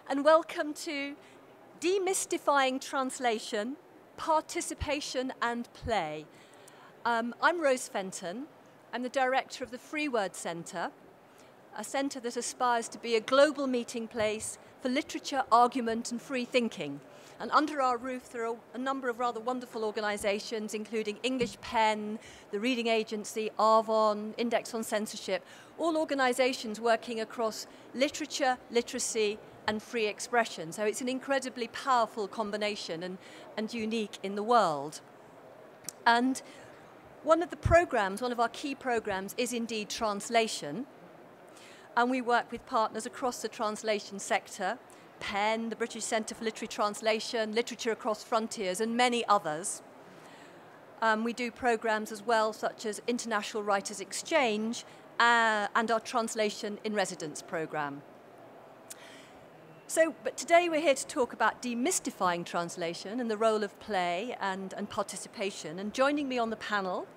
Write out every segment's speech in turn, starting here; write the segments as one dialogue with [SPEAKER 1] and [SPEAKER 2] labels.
[SPEAKER 1] and welcome to Demystifying Translation, Participation and Play. I'm Rose Fenton. I'm the director of the Free Word Centre, a centre that aspires to be a global meeting place for literature, argument and free thinking. And under our roof there are a number of rather wonderful organisations, including English Pen, the Reading Agency, Arvon, Index on Censorship, all organisations working across literature, literacy and free expression. So it's an incredibly powerful combination and unique in the world. And one of our key programmes is indeed translation. And we work with partners across the translation sector, PEN, the British Centre for Literary Translation, Literature Across Frontiers, and many others. We do programmes as well, such as International Writers Exchange and our Translation in Residence programme. But today we're here to talk about demystifying translation and the role of play and participation. And joining me on the panel,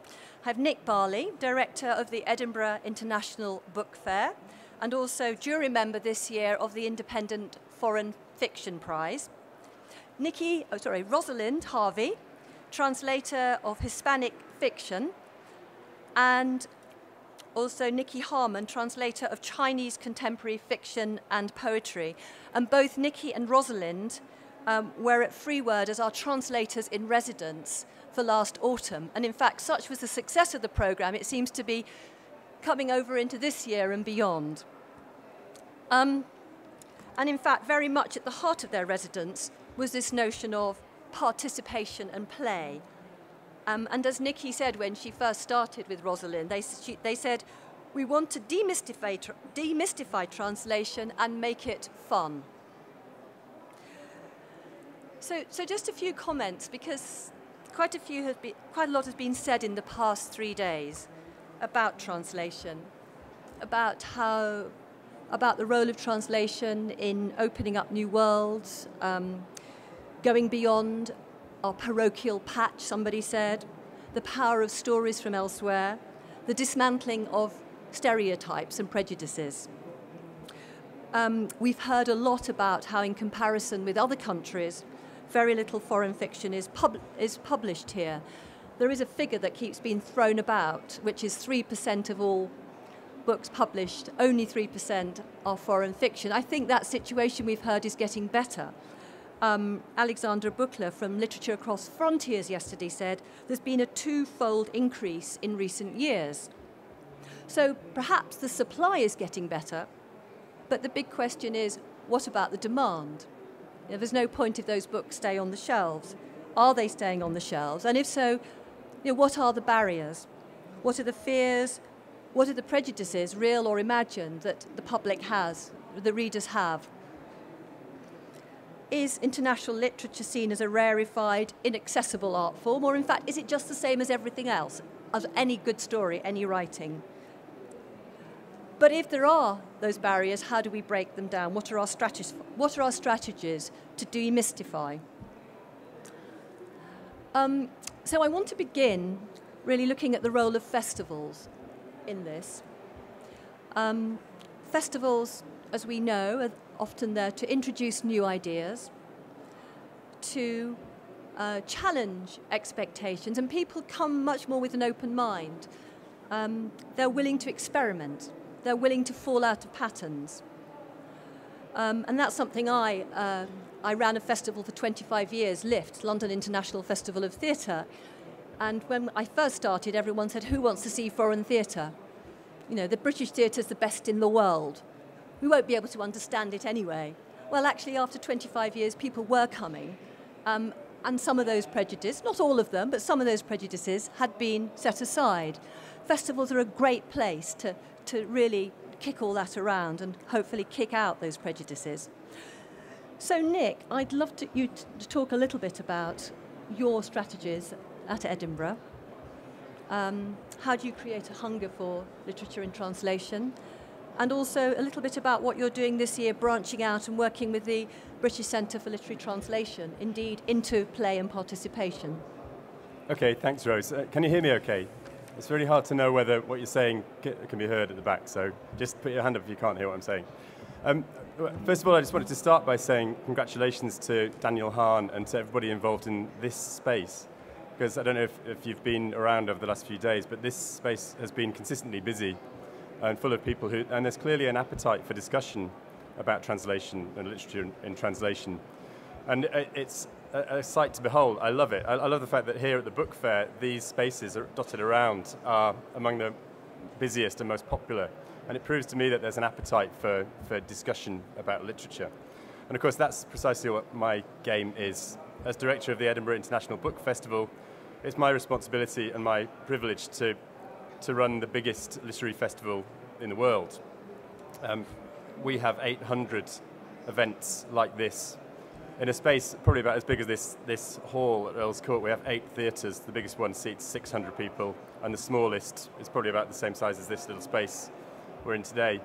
[SPEAKER 1] I have Nick Barley, Director of the Edinburgh International Book Fair, and also jury member this year of the Independent Foreign Fiction Prize. Rosalind Harvey, translator of Hispanic fiction, and also Nikki Harman, translator of Chinese contemporary fiction and poetry. And both Nikki and Rosalind were at Free Word as our translators in residence for last autumn. And in fact, such was the success of the programme, it seems to be coming over into this year and beyond. And in fact, very much at the heart of their residence was this notion of participation and play. And as Nikki said when she first started with Rosalind, they said, we want to demystify translation and make it fun. So just a few comments, because quite a lot has been said in the past 3 days about translation, about the role of translation in opening up new worlds, going beyond our parochial patch, somebody said, the power of stories from elsewhere, the dismantling of stereotypes and prejudices. We've heard a lot about how, in comparison with other countries, very little foreign fiction is published here. There is a figure that keeps being thrown about, which is 3% of all books published, only 3% are foreign fiction. I think that situation we've heard is getting better. Alexandra Buchler from Literature Across Frontiers yesterday said there's been a twofold increase in recent years. So perhaps the supply is getting better, but the big question is, what about the demand? There's no point if those books stay on the shelves. Are they staying on the shelves? And if so, what are the barriers? What are the fears? What are the prejudices, real or imagined, that the public has, the readers have? Is international literature seen as a rarefied, inaccessible art form, or in fact, is it just the same as everything else, as any good story, any writing? But if there are those barriers, how do we break them down? What are our strategies to demystify? So I want to begin really looking at the role of festivals in this. Festivals, as we know, are often there to introduce new ideas, to challenge expectations, and people come much more with an open mind. They're willing to experiment. They're willing to fall out of patterns. And that's something I ran a festival for 25 years, LIFT, London International Festival of Theatre. And when I first started, everyone said, who wants to see foreign theatre? The British theatre is the best in the world. We won't be able to understand it anyway. Well, actually, after 25 years, people were coming. And some of those prejudices, not all of them, but some of those prejudices had been set aside. Festivals are a great place to really kick all that around and hopefully kick out those prejudices. So, Nick, I'd love you to talk a little bit about your strategies at Edinburgh. How do you create a hunger for literature in translation? And also a little bit about what you're doing this year, branching out and working with the British Centre for Literary Translation, indeed into play and participation.
[SPEAKER 2] Okay, thanks, Rose. Can you hear me okay? It's really hard to know whether what you're saying can be heard at the back, so just put your hand up if you can't hear what I'm saying. First of all, I just wanted to start by saying congratulations to Daniel Hahn and to everybody involved in this space. Because I don't know if you've been around over the last few days, but this space has been consistently busy and full of people and there's clearly an appetite for discussion about translation and literature in translation. And it's a sight to behold. I love it. I love the fact that here at the book fair, these spaces are dotted around are among the busiest and most popular. And it proves to me that there's an appetite for discussion about literature. And of course, that's precisely what my game is. As director of the Edinburgh International Book Festival, it's my responsibility and my privilege to run the biggest literary festival in the world. We have 800 events like this in a space probably about as big as this hall at Earl's Court. We have 8 theatres. The biggest one seats 600 people, and the smallest is probably about the same size as this little space we're in today.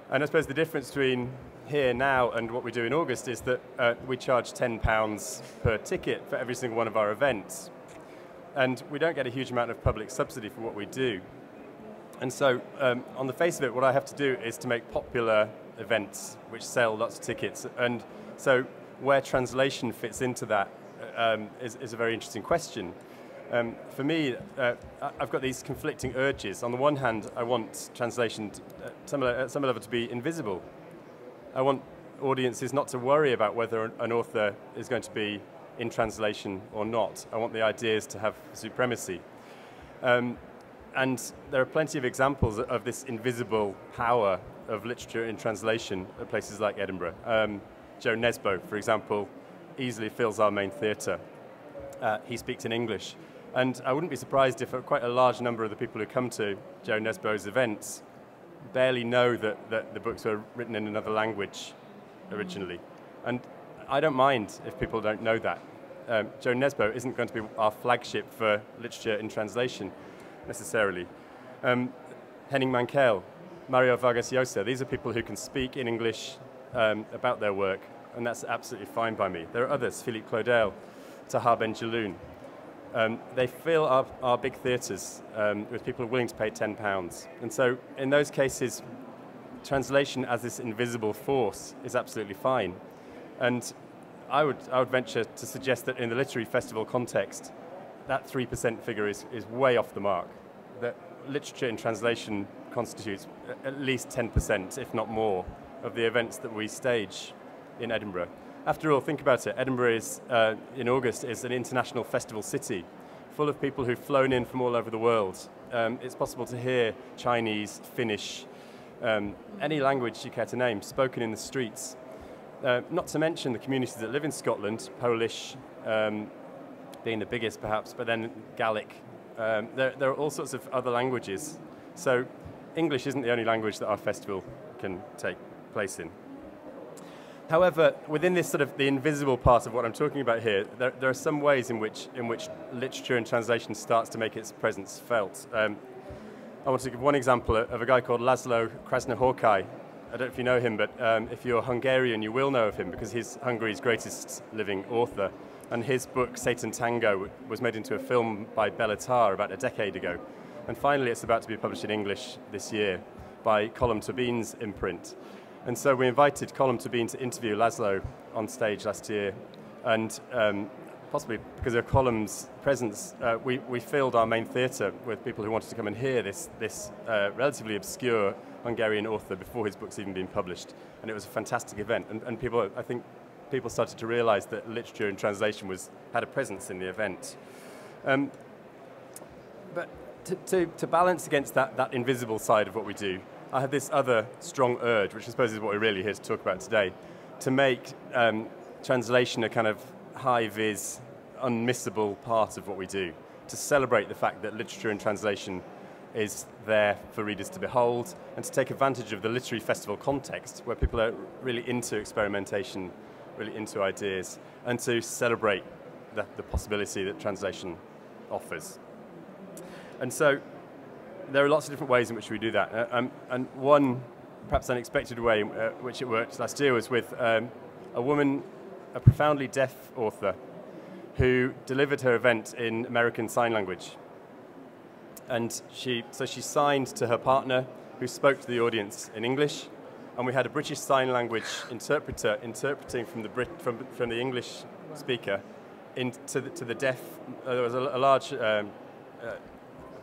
[SPEAKER 2] And I suppose the difference between here now and what we do in August is that we charge £10 per ticket for every single one of our events. And we don't get a huge amount of public subsidy for what we do. And so, on the face of it, what I have to do is to make popular events which sell lots of tickets. And so, where translation fits into that is a very interesting question. For me, I've got these conflicting urges. On the one hand, I want translation at some level to be invisible. I want audiences not to worry about whether an author is going to be in translation or not. I want the ideas to have supremacy. And there are plenty of examples of this invisible power of literature in translation at places like Edinburgh. Joe Nesbo, for example, easily fills our main theatre. He speaks in English. And I wouldn't be surprised if quite a large number of the people who come to Joe Nesbo's events barely know that the books were written in another language originally. And I don't mind if people don't know that. Joe Nesbo isn't going to be our flagship for literature in translation, necessarily. Henning Mankell, Mario Vargas Llosa, these are people who can speak in English about their work, and that's absolutely fine by me. There are others, Philippe Claudel, Tahar Ben-Jaloun. They fill up our big theatres with people willing to pay £10. And so in those cases, translation as this invisible force is absolutely fine. And I would venture to suggest that in the literary festival context, that 3% figure is way off the mark. That literature in translation constitutes at least 10%, if not more, of the events that we stage in Edinburgh. After all, think about it. Edinburgh is, in August, is an international festival city, full of people who've flown in from all over the world. It's possible to hear Chinese, Finnish, any language you care to name, spoken in the streets. Not to mention the communities that live in Scotland, Polish being the biggest perhaps, but then Gaelic. There are all sorts of other languages. So English isn't the only language that our festival can take place in. However, within this sort of the invisible part of what I'm talking about here, there are some ways in which literature and translation starts to make its presence felt. I want to give one example of a guy called Laszlo Krasznahorkai. I don't know if you know him, but if you're Hungarian, you will know of him because he's Hungary's greatest living author. And his book, Satan Tango, was made into a film by Bellatar about a decade ago. And finally, it's about to be published in English this year by Colm Tóibín's imprint. And so we invited Colm Tóibín to interview Laszlo on stage last year. And possibly because of Colm's presence, we filled our main theatre with people who wanted to come and hear this relatively obscure Hungarian author before his book's even been published. And it was a fantastic event. And people, I think, people started to realise that literature and translation had a presence in the event. But to balance against that invisible side of what we do, I have this other strong urge, which I suppose is what we're really here to talk about today, to make translation a kind of high-vis, unmissable part of what we do, to celebrate the fact that literature and translation is there for readers to behold, and to take advantage of the literary festival context, where people are really into experimentation, really into ideas, and to celebrate the possibility that translation offers. And so there are lots of different ways in which we do that. And one perhaps unexpected way in which it worked last year was with a woman, a profoundly deaf author, who delivered her event in American Sign Language. And so she signed to her partner, who spoke to the audience in English, and we had a British Sign Language interpreter interpreting from the English speaker to the deaf. There was a large,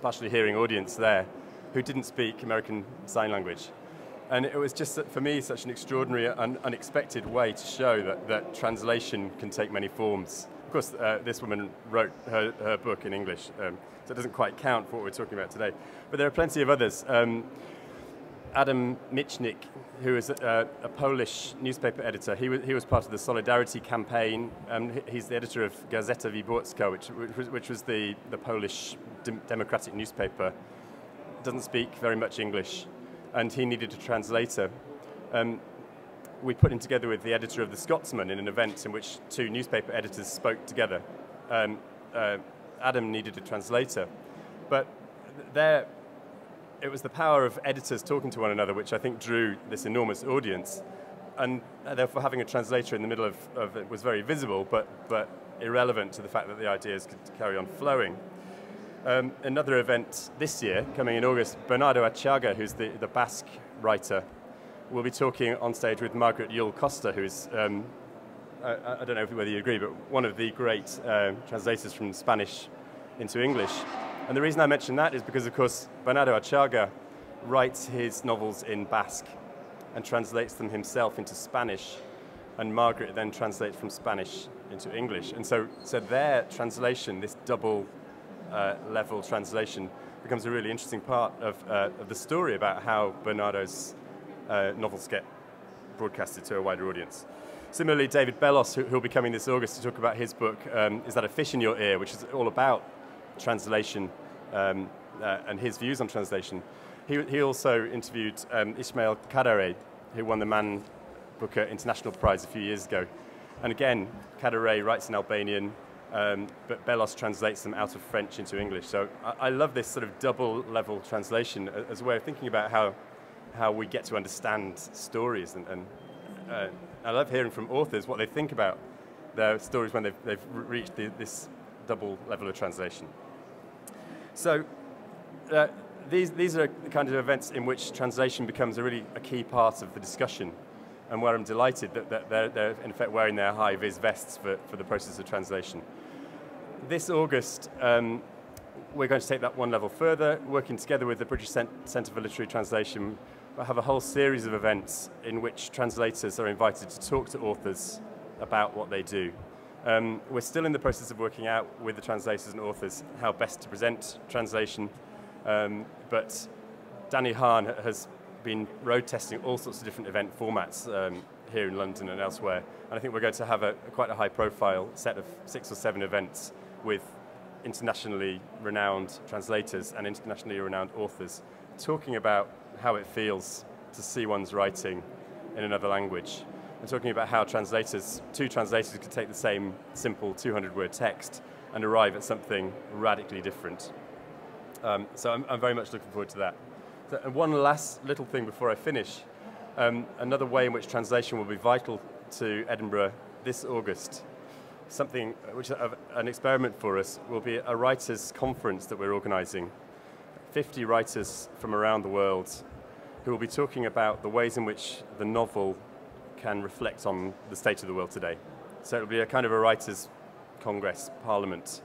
[SPEAKER 2] partially hearing audience there who didn't speak American Sign Language. And it was just, for me, such an extraordinary and unexpected way to show that translation can take many forms. Of course, this woman wrote her book in English, so it doesn't quite count for what we're talking about today. But there are plenty of others. Adam Michnik, who is a Polish newspaper editor, he was part of the Solidarity campaign. He's the editor of Gazeta Wyborcza, which was the Polish democratic newspaper. Doesn't speak very much English, and he needed a translator. We put him together with the editor of The Scotsman in an event in which two newspaper editors spoke together. Adam needed a translator, but it was the power of editors talking to one another which I think drew this enormous audience, and therefore having a translator in the middle of it was very visible, but irrelevant to the fact that the ideas could carry on flowing. Another event this year, coming in August, Bernardo Achaga, who's the Basque writer, will be talking on stage with Margaret Yule Costa, who is, I don't know whether you agree, but one of the great translators from Spanish into English. And the reason I mention that is because, of course, Bernardo Achaga writes his novels in Basque and translates them himself into Spanish, and Margaret then translates from Spanish into English. And so their translation, this double level translation, becomes a really interesting part of the story about how Bernardo's novels get broadcasted to a wider audience. Similarly, David Bellos, who will be coming this August to talk about his book, Is That a Fish in Your Ear?, which is all about translation and his views on translation. He also interviewed Ismail Kadare, who won the Man Booker International Prize a few years ago. And again, Kadare writes in Albanian, but Bellos translates them out of French into English. So I love this sort of double-level translation as a way of thinking about how we get to understand stories. And I love hearing from authors what they think about their stories when they've reached this double level of translation. So these are the kind of events in which translation becomes a key part of the discussion, and where I'm delighted that they're in effect wearing their high-vis vests for the process of translation. This August, we're going to take that one level further, working together with the British Centre for Literary Translation. We'll have a whole series of events in which translators are invited to talk to authors about what they do. We're still in the process of working out with the translators and authors how best to present translation, but Danny Hahn has been road testing all sorts of different event formats here in London and elsewhere, and I think we're going to have quite a high-profile set of 6 or 7 events with internationally renowned translators and internationally renowned authors talking about how it feels to see one's writing in another language. And talking about how two translators could take the same simple 200-word text and arrive at something radically different. So I'm very much looking forward to that. So, and one last little thing before I finish. Another way in which translation will be vital to Edinburgh this August, something which is an experiment for us, will be a writers' conference that we're organising. 50 writers from around the world who will be talking about the ways in which the novel can reflect on the state of the world today. So it'll be a kind of a writers' congress, parliament,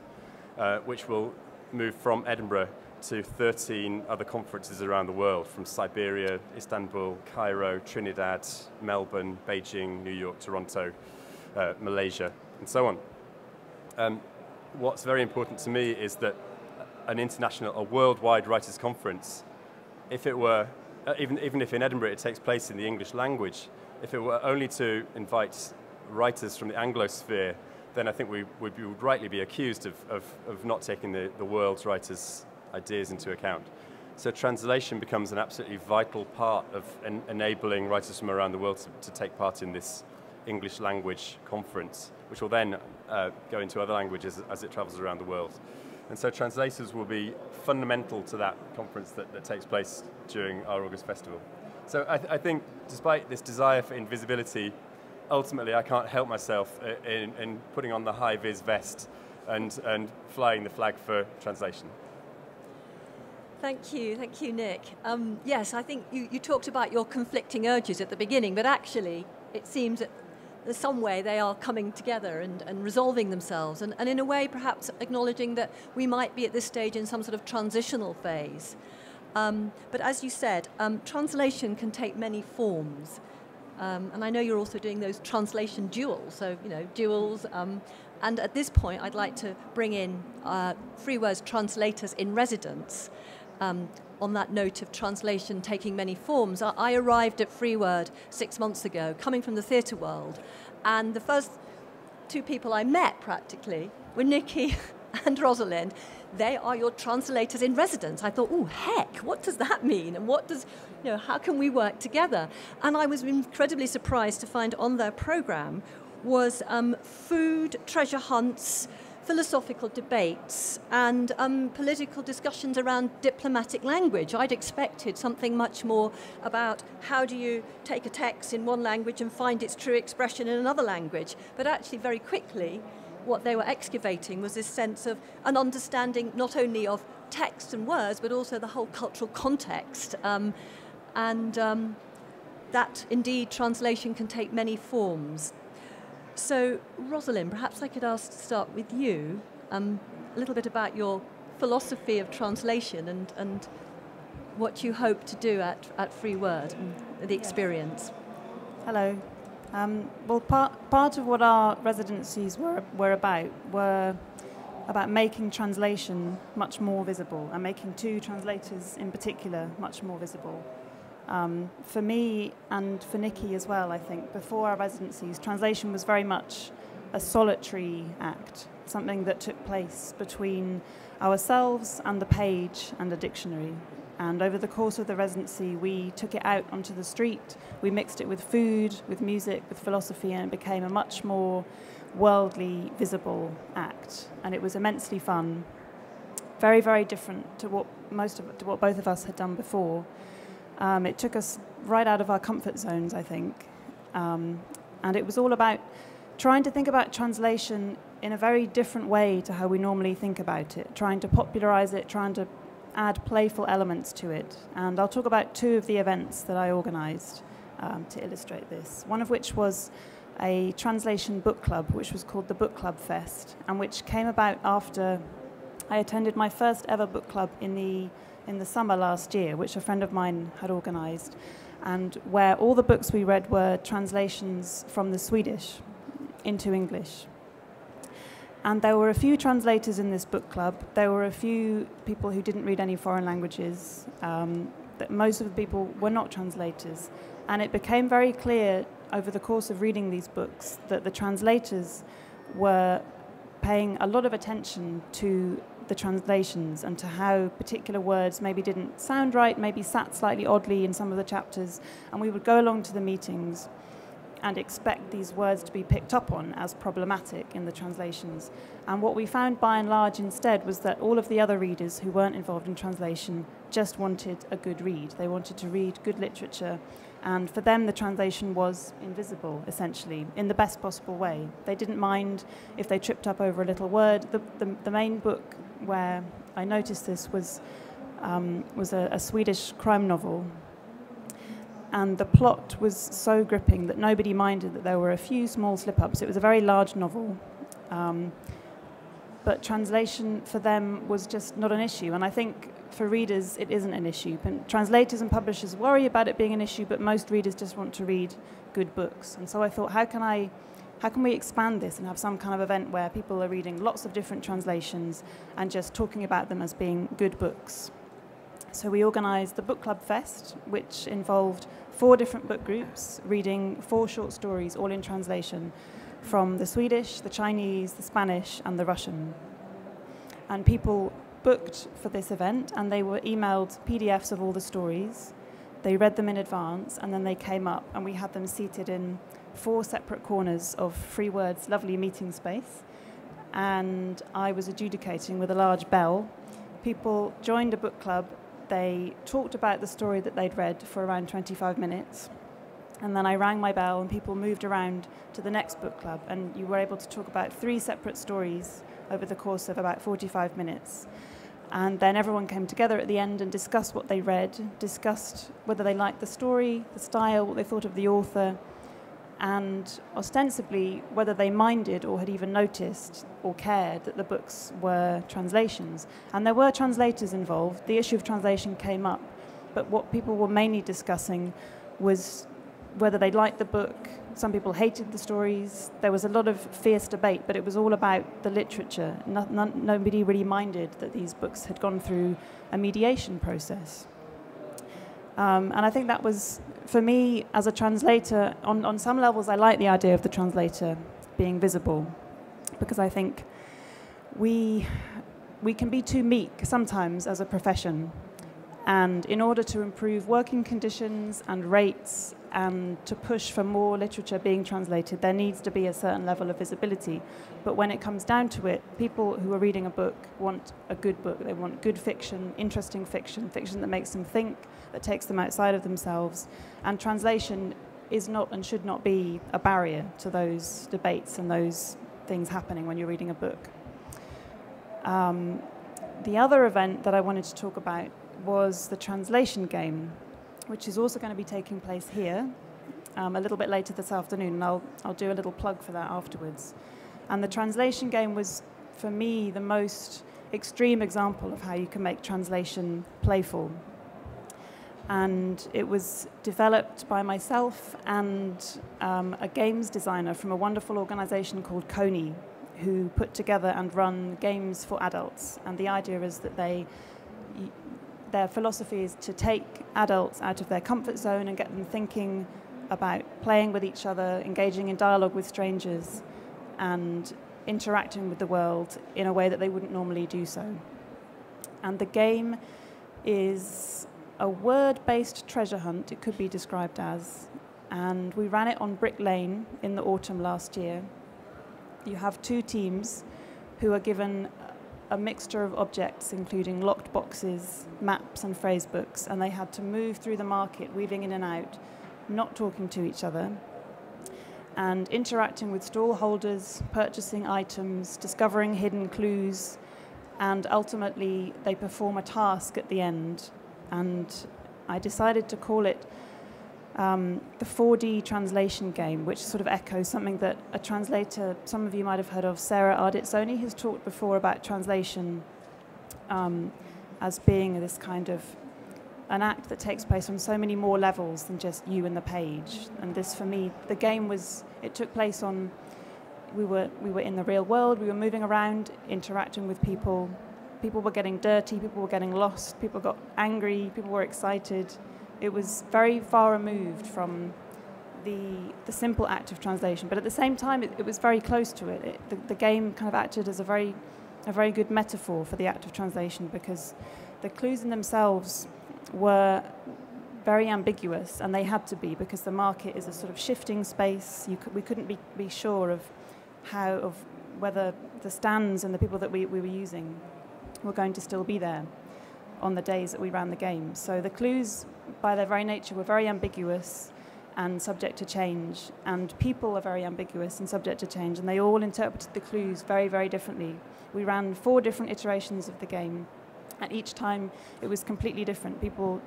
[SPEAKER 2] which will move from Edinburgh to 13 other conferences around the world, from Siberia, Istanbul, Cairo, Trinidad, Melbourne, Beijing, New York, Toronto, Malaysia, and so on. What's very important to me is that a worldwide writers' conference, if it were, even if in Edinburgh it takes place in the English language, if it were only to invite writers from the Anglosphere, then I think we would rightly be accused of not taking the world's writers' ideas into account. So translation becomes an absolutely vital part of enabling writers from around the world to take part in this English language conference, which will then go into other languages as it travels around the world. And so translators will be fundamental to that conference that takes place during our August festival. So I think, despite this desire for invisibility, ultimately I can't help myself in putting on the high-vis vest and flying the flag for translation.
[SPEAKER 1] Thank you, Nick. Yes, I think you talked about your conflicting urges at the beginning, but actually it seems that in some way they are coming together and resolving themselves, and in a way perhaps acknowledging that we might be at this stage in some sort of transitional phase. But as you said, translation can take many forms. And I know you're also doing those translation duels, so, duels. And at this point, I'd like to bring in Free Word's translators in residence. On that note of translation taking many forms, I arrived at Free Word 6 months ago, coming from the theatre world. And the first two people I met, practically, were Nikki and Rosalind. They are your translators in residence. I thought, oh, heck, what does that mean? And how can we work together? And I was incredibly surprised to find on their programme was food, treasure hunts, philosophical debates, and political discussions around diplomatic language. I'd expected something much more about how do you take a text in one language and find its true expression in another language. But actually, very quickly, what they were excavating was this sense of an understanding not only of text and words, but also the whole cultural context. That, indeed, translation can take many forms. So, Rosalind, perhaps I could ask to start with you, a little bit about your philosophy of translation and what you hope to do at Free Word and the experience.
[SPEAKER 3] Hello. Well, part of what our residencies were about making translation much more visible and making two translators in particular much more visible. For me and for Nikki as well, I think, before our residencies, translation was very much a solitary act, something that took place between ourselves and the page and a dictionary. And over the course of the residency, we took it out onto the street, we mixed it with food, with music, with philosophy, and it became a much more worldly, visible act. And it was immensely fun, very, very different to what both of us had done before. It took us right out of our comfort zones, I think. And it was all about trying to think about translation in a very different way to how we normally think about it, trying to popularize it, trying to add playful elements to it. And I'll talk about two of the events that I organized to illustrate this, one of which was a translation book club, which was called the Book Club Fest, and which came about after I attended my first ever book club in the summer last year, which a friend of mine had organized, and where all the books we read were translations from the Swedish into English. And there were a few translators in this book club. There were a few people who didn't read any foreign languages. That most of the people were not translators. And it became very clear over the course of reading these books that the translators were paying a lot of attention to the translations and to how particular words maybe didn't sound right, maybe sat slightly oddly in some of the chapters. And we would go along to the meetings and expect these words to be picked up on as problematic in the translations. And what we found by and large instead was that all of the other readers who weren't involved in translation just wanted a good read. They wanted to read good literature, and for them the translation was invisible, essentially, in the best possible way. They didn't mind if they tripped up over a little word. The main book where I noticed this was a Swedish crime novel. And the plot was so gripping that nobody minded that there were a few small slip-ups. It was a very large novel. But translation for them was just not an issue. And I think for readers, it isn't an issue. And translators and publishers worry about it being an issue, but most readers just want to read good books. And so I thought, how can we expand this and have some kind of event where people are reading lots of different translations and just talking about them as being good books? So we organised the Book Club Fest, which involved 4 different book groups reading 4 short stories, all in translation, from the Swedish, the Chinese, the Spanish, and the Russian. And people booked for this event, and they were emailed PDFs of all the stories. They read them in advance, and then they came up, and we had them seated in 4 separate corners of Free Word's lovely meeting space. And I was adjudicating with a large bell. People joined a book club. They talked about the story that they'd read for around 25 minutes. And then I rang my bell and people moved around to the next book club. And you were able to talk about 3 separate stories over the course of about 45 minutes. And then everyone came together at the end and discussed what they read, discussed whether they liked the story, the style, what they thought of the author, and ostensibly whether they minded or had even noticed or cared that the books were translations. And there were translators involved. The issue of translation came up, but what people were mainly discussing was whether they liked the book. Some people hated the stories. There was a lot of fierce debate, but it was all about the literature. Nobody really minded that these books had gone through a mediation process. And I think that was, for me, as a translator, on some levels, I like the idea of the translator being visible, because I think we can be too meek sometimes as a profession. And in order to improve working conditions and rates and to push for more literature being translated, there needs to be a certain level of visibility. But when it comes down to it, people who are reading a book want a good book. They want good fiction, interesting fiction, fiction that makes them think, that takes them outside of themselves. And translation is not and should not be a barrier to those debates and those things happening when you're reading a book. The other event that I wanted to talk about was the translation game, which is also going to be taking place here a little bit later this afternoon, and I'll do a little plug for that afterwards. And the translation game was, for me, the most extreme example of how you can make translation playful. And it was developed by myself and a games designer from a wonderful organization called Coney, who put together and run games for adults. And the idea is that their philosophy is to take adults out of their comfort zone and get them thinking about playing with each other, engaging in dialogue with strangers, and interacting with the world in a way that they wouldn't normally do so. And the game is a word-based treasure hunt, it could be described as, and we ran it on Brick Lane in the autumn last year. You have two teams who are given a mixture of objects, including locked boxes, maps and phrase books, and they had to move through the market, weaving in and out, not talking to each other, and interacting with stall holders, purchasing items, discovering hidden clues, and ultimately they perform a task at the end. And I decided to call it the 4D translation game, which sort of echoes something that a translator, some of you might have heard of, Sarah Arditsoni, has talked before about translation as being this kind of an act that takes place on so many more levels than just you and the page. And this, for me, the game was, it took place on, we were in the real world, we were moving around, interacting with people. People were getting dirty, people were getting lost, people got angry, people were excited. It was very far removed from the simple act of translation, but at the same time, it was very close to it. The game kind of acted as a very good metaphor for the act of translation, because the clues in themselves were very ambiguous, and they had to be, because the market is a sort of shifting space. We couldn't be sure of whether the stands and the people that we were using were going to still be there on the days that we ran the game. So the clues, by their very nature, were very ambiguous and subject to change, and people are very ambiguous and subject to change, and they all interpreted the clues very, very differently. We ran 4 different iterations of the game, and each time it was completely different. People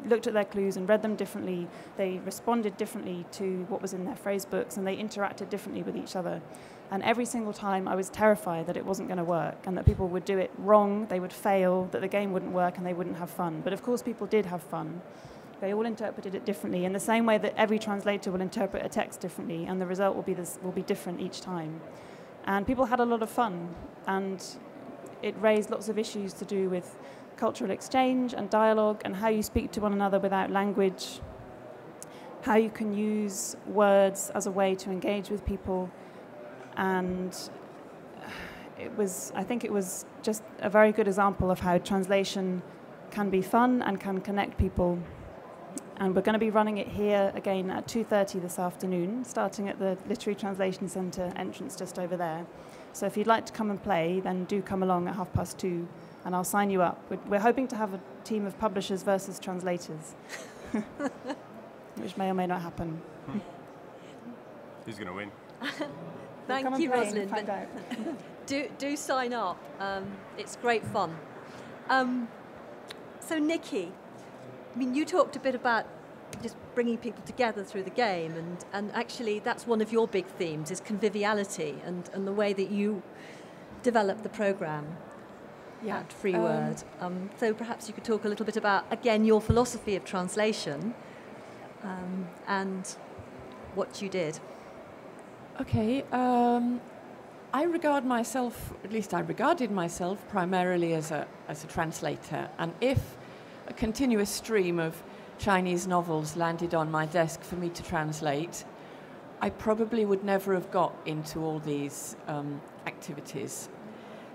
[SPEAKER 3] looked at their clues and read them differently. They responded differently to what was in their phrase books, and they interacted differently with each other. And every single time I was terrified that it wasn't going to work, and that people would do it wrong, they would fail, that the game wouldn't work, and they wouldn't have fun. But of course people did have fun. They all interpreted it differently, in the same way that every translator will interpret a text differently, and the result will be different each time. And people had a lot of fun, and it raised lots of issues to do with cultural exchange and dialogue, and how you speak to one another without language, how you can use words as a way to engage with people. And I think it was just a very good example of how translation can be fun and can connect people. And we're going to be running it here again at 2:30 this afternoon, starting at the Literary Translation Centre entrance just over there. So if you'd like to come and play, then do come along at 2:30, and I'll sign you up. We're hoping to have a team of publishers versus translators, which may or may not happen.
[SPEAKER 2] Who's going to win?
[SPEAKER 1] Thank you, Rosalind. Do sign up. It's great fun. So Nikki, I mean, you talked a bit about just bringing people together through the game, and actually that's one of your big themes is conviviality and the way that you develop the programme at Free Word. So perhaps you could talk a little bit about, again, your philosophy of translation and what you did.
[SPEAKER 4] Okay. I regard myself, at least I regarded myself, primarily as a translator. And if a continuous stream of Chinese novels landed on my desk for me to translate, I probably would never have got into all these activities.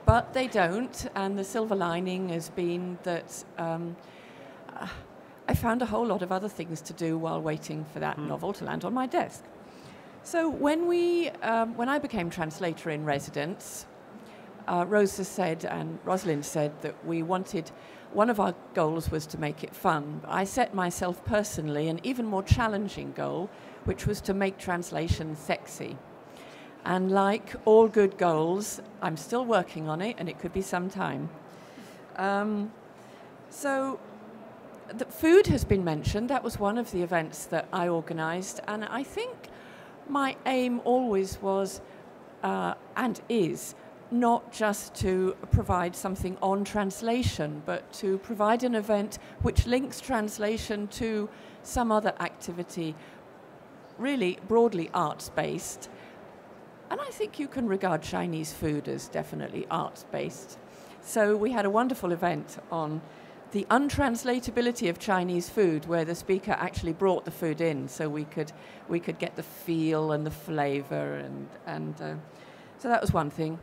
[SPEAKER 4] But they don't, and the silver lining has been that I found a whole lot of other things to do while waiting for that novel to land on my desk. So when I became translator in residence, Rosa said and Rosalind said that one of our goals was to make it fun. I set myself personally an even more challenging goal, which was to make translation sexy. And like all good goals, I'm still working on it, and it could be some time. So the food has been mentioned. That was one of the events that I organised, and I think my aim always was, and is, not just to provide something on translation, but to provide an event which links translation to some other activity, really broadly arts-based. And I think you can regard Chinese food as definitely arts-based. So we had a wonderful event on the untranslatability of Chinese food, where the speaker actually brought the food in, so we could get the feel and the flavour, and so that was one thing.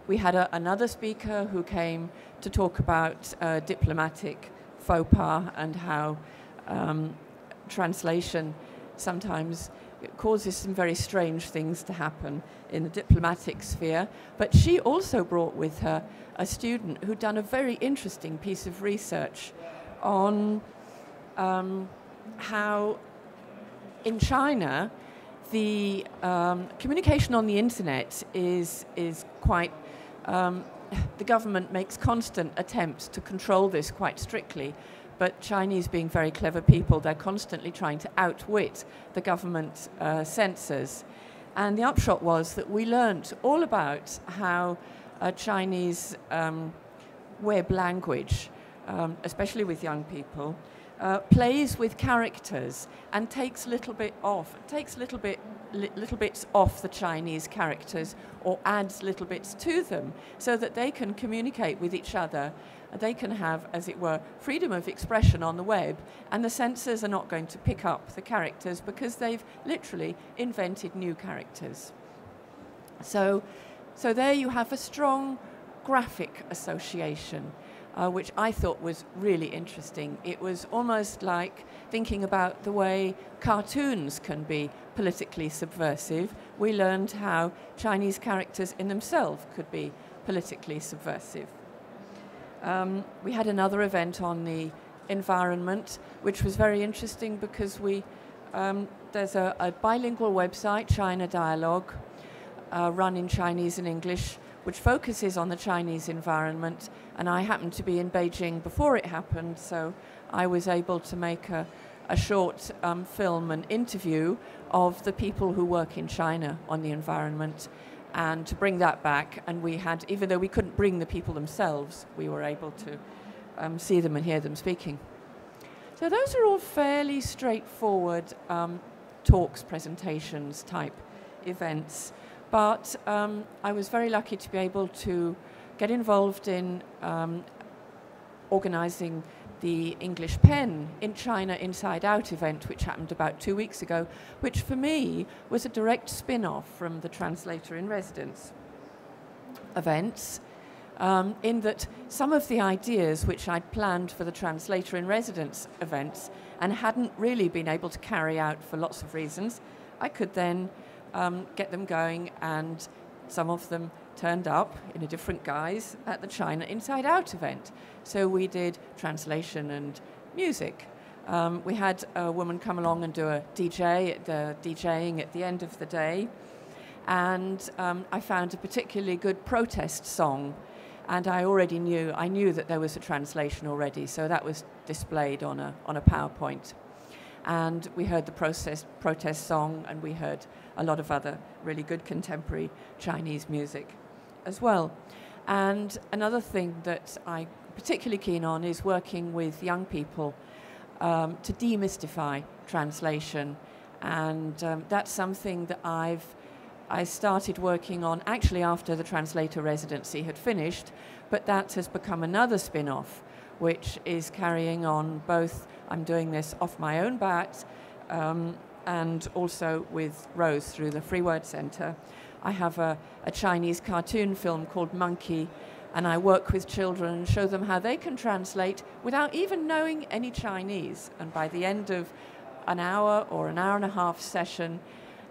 [SPEAKER 4] We had another speaker who came to talk about diplomatic faux pas and how translation sometimes causes some very strange things to happen in the diplomatic sphere. But she also brought with her a student who'd done a very interesting piece of research on how in China the communication on the internet is quite the government makes constant attempts to control this quite strictly, but Chinese, being very clever people, they're constantly trying to outwit the government censors. And the upshot was that we learnt all about how Chinese web language, especially with young people, plays with characters and takes little bits off the Chinese characters or adds little bits to them so that they can communicate with each other. They can have, as it were, freedom of expression on the web, and the censors are not going to pick up the characters because they've literally invented new characters. So there you have a strong graphic association, which I thought was really interesting. It was almost like thinking about the way cartoons can be politically subversive. We learned how Chinese characters in themselves could be politically subversive. We had another event on the environment, which was very interesting because there's a bilingual website, China Dialogue, run in Chinese and English, which focuses on the Chinese environment. And I happened to be in Beijing before it happened, so I was able to make a short film and interview of the people who work in China on the environment, and to bring that back. And we had, even though we couldn't bring the people themselves, we were able to see them and hear them speaking. So those are all fairly straightforward talks, presentations type events. But I was very lucky to be able to get involved in organising the English Pen in China Inside Out event, which happened about 2 weeks ago, which for me was a direct spin-off from the Translator in Residence events, in that some of the ideas which I'd planned for the Translator in Residence events and hadn't really been able to carry out for lots of reasons, I could then get them going, and some of them turned up in a different guise at the China Inside Out event. So we did translation and music. We had a woman come along and do a DJing at the end of the day, and I found a particularly good protest song, And I knew that there was a translation already, so that was displayed on a PowerPoint. And we heard the protest song, and we heard a lot of other really good contemporary Chinese music as well. And another thing that I'm particularly keen on is working with young people to demystify translation. And that's something that I started working on actually after the translator residency had finished, but that has become another spin-off, which is carrying on both. I'm doing this off my own bat and also with Rose through the Free Word Centre. I have a Chinese cartoon film called Monkey, and I work with children and show them how they can translate without even knowing any Chinese. And by the end of an hour or an hour and a half session,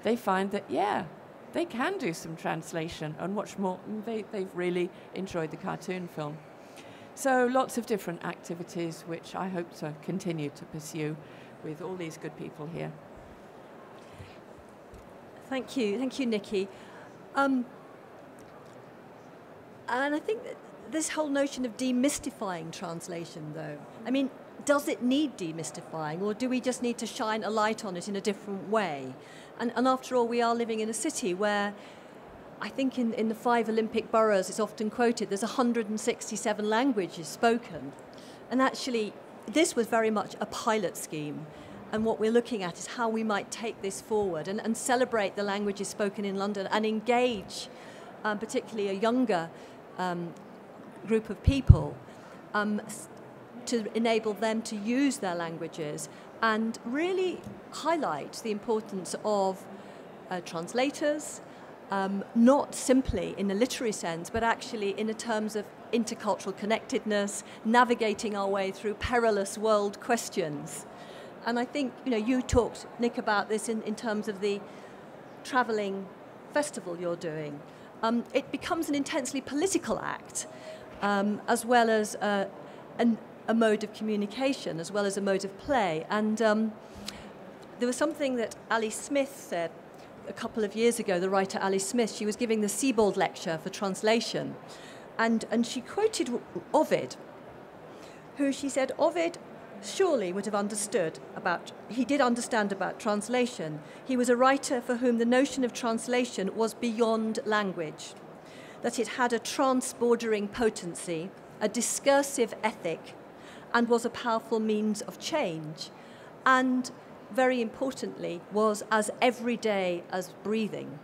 [SPEAKER 4] they find that, yeah, they can do some translation and watch more. They've really enjoyed the cartoon film. So lots of different activities which I hope to continue to pursue with all these good people here.
[SPEAKER 1] Thank you, Nikki. And I think that this whole notion of demystifying translation, though, I mean, does it need demystifying, or do we just need to shine a light on it in a different way? And after all, we are living in a city where I think in the 5 Olympic boroughs, it's often quoted, there's 167 languages spoken. And actually, this was very much a pilot scheme. And what we're looking at is how we might take this forward and celebrate the languages spoken in London and engage particularly a younger group of people to enable them to use their languages and really highlight the importance of translators, not simply in a literary sense, but actually in the terms of intercultural connectedness, navigating our way through perilous world questions. And I think, you talked, Nick, about this in terms of the travelling festival you're doing. It becomes an intensely political act, as well as a mode of communication, as well as a mode of play. And there was something that Ali Smith said a couple of years ago, the writer Ali Smith. She was giving the Siebold lecture for translation. And she quoted Ovid, who she said, Ovid surely would have understood he did understand about translation. He was a writer for whom the notion of translation was beyond language, that it had a trans-bordering potency, a discursive ethic, and was a powerful means of change, and very importantly, was as everyday as breathing.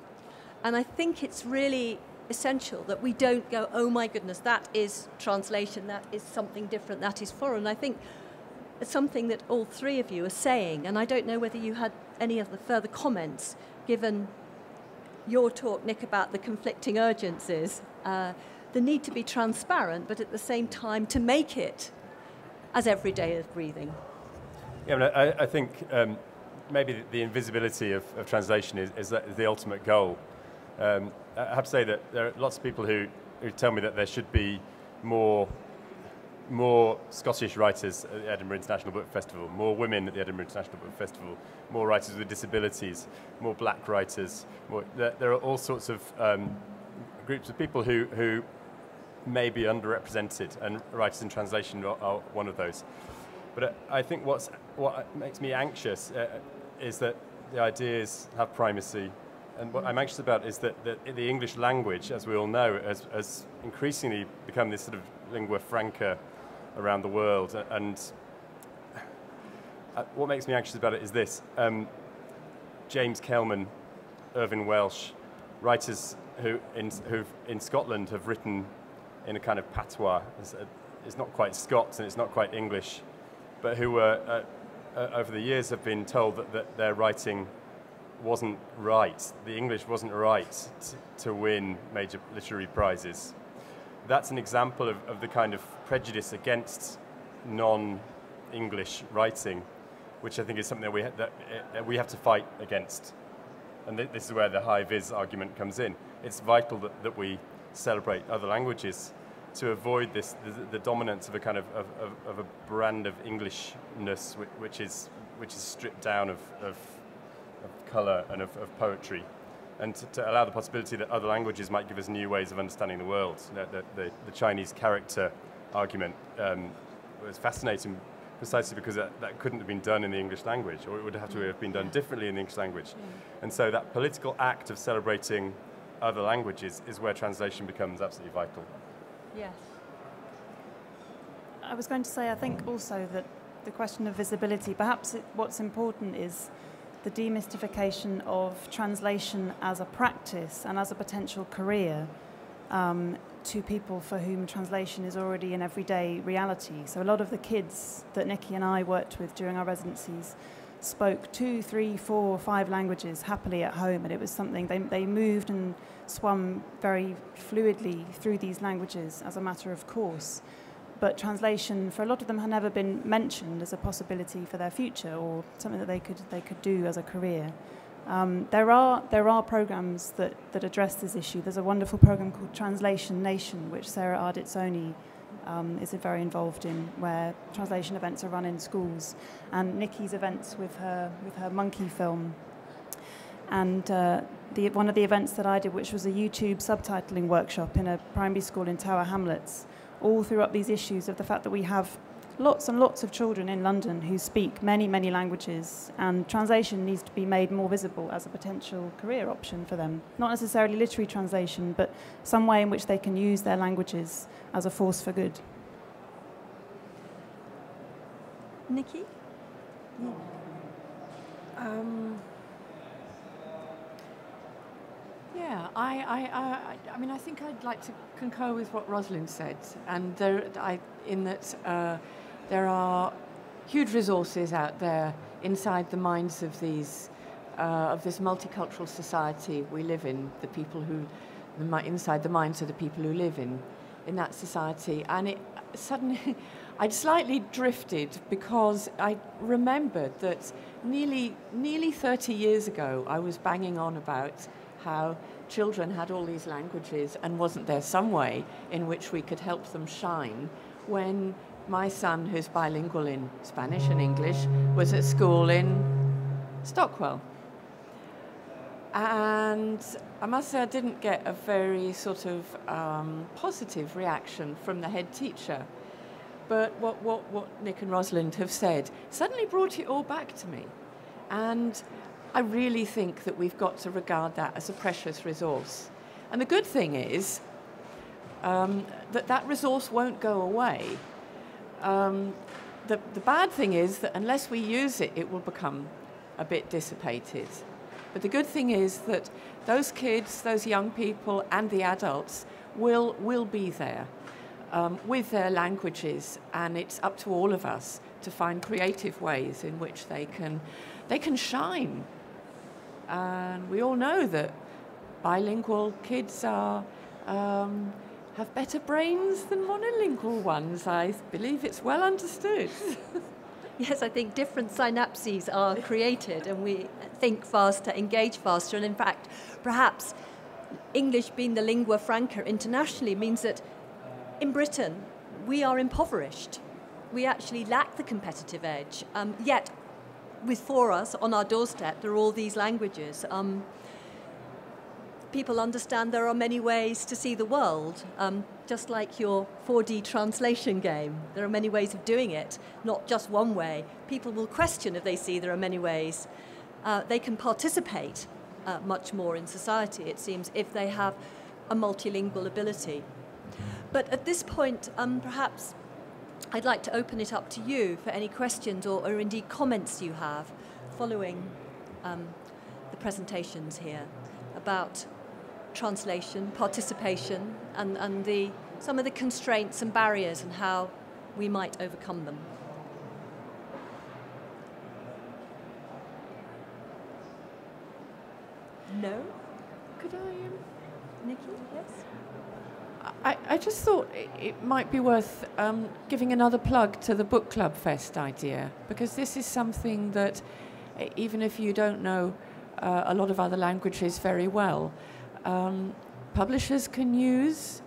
[SPEAKER 1] And I think it's really essential that we don't go, oh my goodness, that is translation, that is something different, that is foreign. I think it's something that all three of you are saying, and I don't know whether you had any of the further comments, given your talk, Nick, about the conflicting urgencies, the need to be transparent, but at the same time to make it as everyday as breathing.
[SPEAKER 2] Yeah, I think maybe the invisibility of translation is the ultimate goal. I have to say that there are lots of people who tell me that there should be more Scottish writers at the Edinburgh International Book Festival, more women at the Edinburgh International Book Festival, more writers with disabilities, more black writers. There are all sorts of groups of people who may be underrepresented, and writers in translation are one of those. But I think what makes me anxious is that the ideas have primacy. And what I'm anxious about is that the English language, as we all know, has increasingly become this sort of lingua franca around the world. And what makes me anxious about it is this. James Kelman, Irvine Welsh, writers who in Scotland have written in a kind of patois. It's not quite Scots and it's not quite English, but who over the years have been told that their writing wasn't right. The English wasn't right to win major literary prizes. That's an example of the kind of prejudice against non-English writing, which I think is something that we have to fight against. And this is where the high-vis argument comes in. It's vital that we celebrate other languages to avoid the dominance of a kind of a brand of Englishness, which is stripped down of colour and of poetry. and to allow the possibility that other languages might give us new ways of understanding the world. The Chinese character argument was fascinating precisely because that couldn't have been done in the English language, or it would have to have been done differently in the English language. And so that political act of celebrating other languages is where translation becomes absolutely vital.
[SPEAKER 1] Yes.
[SPEAKER 3] I was going to say, I think also that the question of visibility, perhaps what's important is the demystification of translation as a practice and as a potential career to people for whom translation is already an everyday reality. So a lot of the kids that Nikki and I worked with during our residencies spoke 2, 3, 4, 5 languages happily at home, and it was something they moved and swam very fluidly through these languages as a matter of course. But translation, for a lot of them, had never been mentioned as a possibility for their future or something that they could do as a career. There are programs that address this issue. There's a wonderful program called Translation Nation, which Sarah Arditsoni is very involved in, where translation events are run in schools, and Nikki's events with her monkey film. And one of the events that I did, which was a YouTube subtitling workshop in a primary school in Tower Hamlets, all threw up these issues of the fact that we have lots and lots of children in London who speak many, many languages, and translation needs to be made more visible as a potential career option for them. Not necessarily literary translation, but some way in which they can use their languages as a force for good.
[SPEAKER 1] Nikki?
[SPEAKER 4] Yeah, I mean, I think I'd like to concur with what Rosalind said, and in that there are huge resources out there inside the minds of these of this multicultural society we live in. The people inside the minds of the people who live in that society, and it suddenly I'd slightly drifted because I remembered that nearly 30 years ago I was banging on about how children had all these languages and wasn't there some way in which we could help them shine, when my son, who's bilingual in Spanish and English, was at school in Stockwell. And I must say I didn't get a very sort of positive reaction from the head teacher. But what Nick and Rosalind have said suddenly brought it all back to me. And I really think that we've got to regard that as a precious resource. And the good thing is that resource won't go away. The bad thing is that unless we use it, it will become a bit dissipated. But the good thing is that those kids, those young people, and the adults will be there with their languages, and it's up to all of us to find creative ways in which they can shine. And we all know that bilingual kids have better brains than monolingual ones. I believe it's well understood.
[SPEAKER 1] Yes, I think different synapses are created and we think faster, engage faster, and in fact, perhaps English being the lingua franca internationally means that in Britain we are impoverished. We actually lack the competitive edge, yet before us, on our doorstep, there are all these languages. People understand there are many ways to see the world, just like your 4D translation game. There are many ways of doing it, not just one way. People will question if they see there are many ways. They can participate much more in society, it seems, if they have a multilingual ability. But at this point, perhaps I'd like to open it up to you for any questions or indeed comments you have following the presentations here about translation, participation, and some of the constraints and barriers and how we might overcome them. No?
[SPEAKER 4] Could I,
[SPEAKER 1] Nikki, yes?
[SPEAKER 4] I just thought it might be worth giving another plug to the Book Club Fest idea, because this is something that, even if you don't know a lot of other languages very well, publishers can use,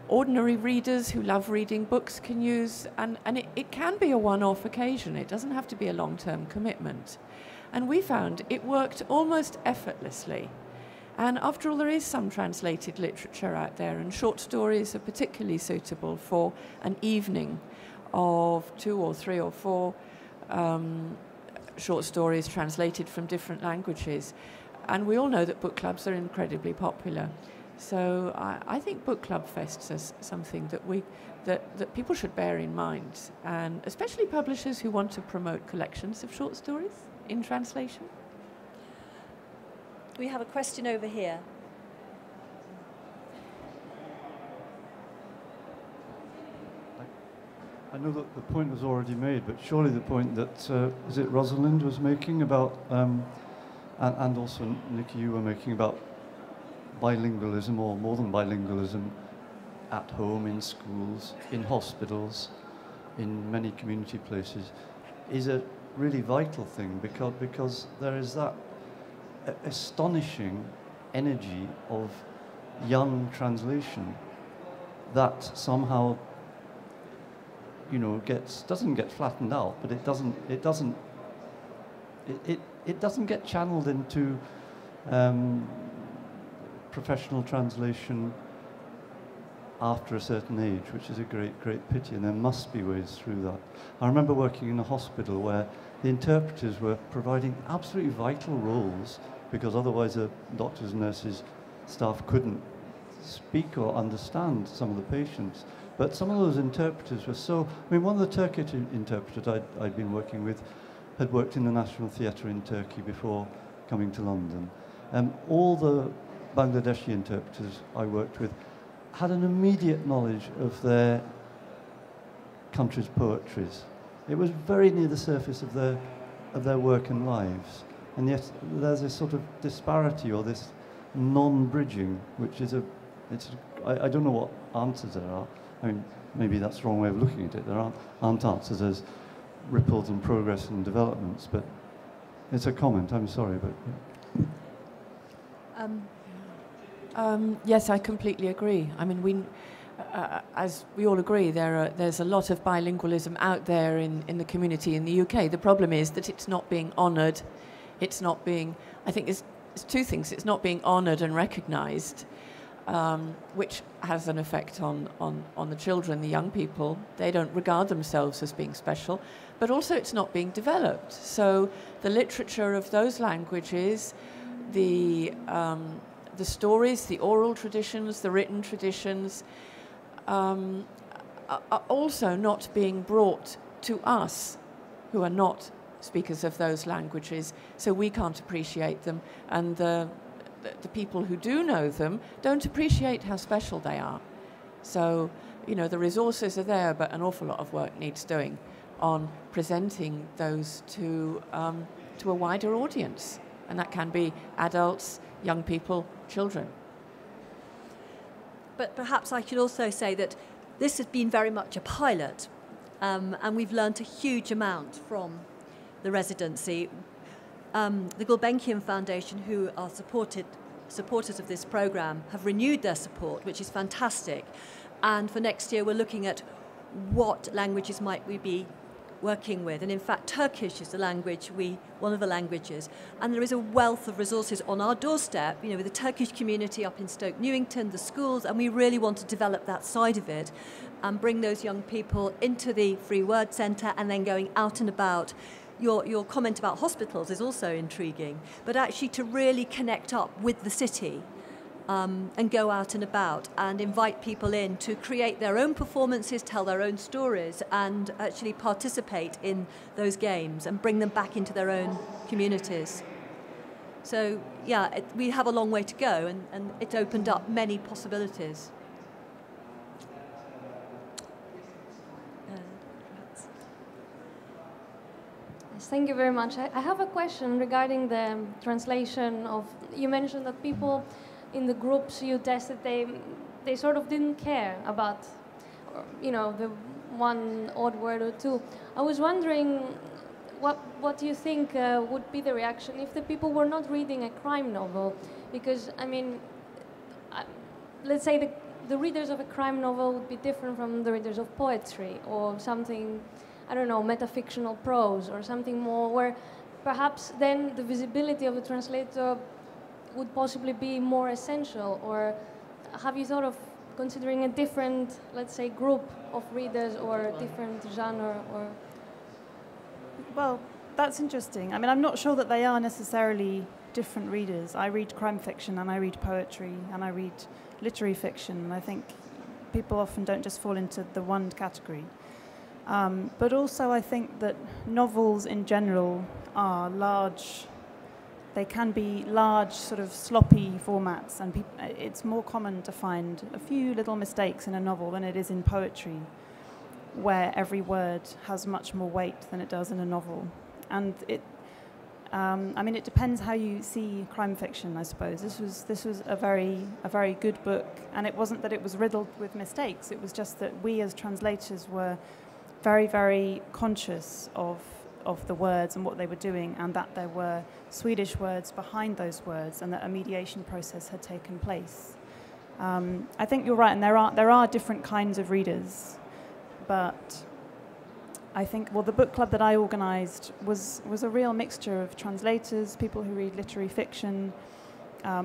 [SPEAKER 4] ordinary readers who love reading books can use, and it can be a one-off occasion. It doesn't have to be a long-term commitment. And we found it worked almost effortlessly. And after all, there is some translated literature out there, and short stories are particularly suitable for an evening of 2 or 3 or 4 short stories translated from different languages. And we all know that book clubs are incredibly popular. So I think book club fests are something that people should bear in mind, and especially publishers who want to promote collections of short stories in translation.
[SPEAKER 1] We have a question over here.
[SPEAKER 5] I know that the point was already made, but surely the point that, is it Rosalind was making about, and also Nikki, you were making about bilingualism, or more than bilingualism, at home, in schools, in hospitals, in many community places, is a really vital thing, because there is that astonishing energy of young translation that somehow, you know, doesn't get flattened out, but it doesn't get channeled into professional translation after a certain age, which is a great pity, and there must be ways through that. I remember working in a hospital where the interpreters were providing absolutely vital roles, because otherwise the doctors, nurses, staff couldn't speak or understand some of the patients. But some of those interpreters were so... I mean, one of the Turkish interpreters I'd been working with had worked in the National Theatre in Turkey before coming to London. All the Bangladeshi interpreters I worked with had an immediate knowledge of their country's poetries. It was very near the surface of their work and lives. And yet there's this sort of disparity, or this non-bridging, which is I don't know what answers there are. I mean, maybe that's the wrong way of looking at it. There aren't answers as ripples and progress and developments, but it's a comment, I'm sorry, but... Yeah.
[SPEAKER 4] Yes, I completely agree. I mean, as we all agree, there's a lot of bilingualism out there in the community in the UK. The problem is that it's not being honoured. It's not being... I think it's 2 things. It's not being honoured and recognised, which has an effect on the children, the young people. They don't regard themselves as being special, but also it's not being developed. So the literature of those languages, the stories, the oral traditions, the written traditions, are also not being brought to us who are not speakers of those languages, so we can't appreciate them, and the people who do know them don't appreciate how special they are. So, you know, the resources are there, but an awful lot of work needs doing on presenting those to a wider audience, and that can be adults, young people, children.
[SPEAKER 1] But perhaps I should also say that this has been very much a pilot, and we've learnt a huge amount from the residency. The Gulbenkian Foundation, who are supporters of this programme, have renewed their support, which is fantastic. And for next year, we're looking at what languages might we be working with. And in fact, Turkish is one of the languages. And there is a wealth of resources on our doorstep, you know, with the Turkish community up in Stoke Newington, the schools, and we really want to develop that side of it and bring those young people into the Free Word Centre and then going out and about. Your comment about hospitals is also intriguing, but actually to really connect up with the city and go out and about and invite people in to create their own performances, tell their own stories, and actually participate in those games and bring them back into their own communities. So, yeah, we have a long way to go, and it's opened up many possibilities.
[SPEAKER 6] Thank you very much. I have a question regarding the translation of... You mentioned that people in the groups you tested, they sort of didn't care about, you know, the one odd word or 2. I was wondering what do you think would be the reaction if the people were not reading a crime novel? Because, I mean, let's say the readers of a crime novel would be different from the readers of poetry or something... I don't know, metafictional prose or something more, where perhaps then the visibility of the translator would possibly be more essential, or have you thought of considering a different, let's say, group of readers or different genre? Or
[SPEAKER 3] Well, that's interesting. I mean, I'm not sure that they are necessarily different readers. I read crime fiction and I read poetry and I read literary fiction, and I think people often don't just fall into the one category. But also I think that novels in general are large. They can be large, sort of sloppy formats, and it's more common to find a few little mistakes in a novel than it is in poetry, where every word has much more weight than it does in a novel. And I mean, it depends how you see crime fiction, I suppose. This was a very good book, and it wasn't that it was riddled with mistakes. It was just that we as translators were very, very conscious of the words and what they were doing, and that there were Swedish words behind those words, and that a mediation process had taken place. I think you're right, and there are different kinds of readers, but I think, well, the book club that I organised was a real mixture of translators, people who read literary fiction,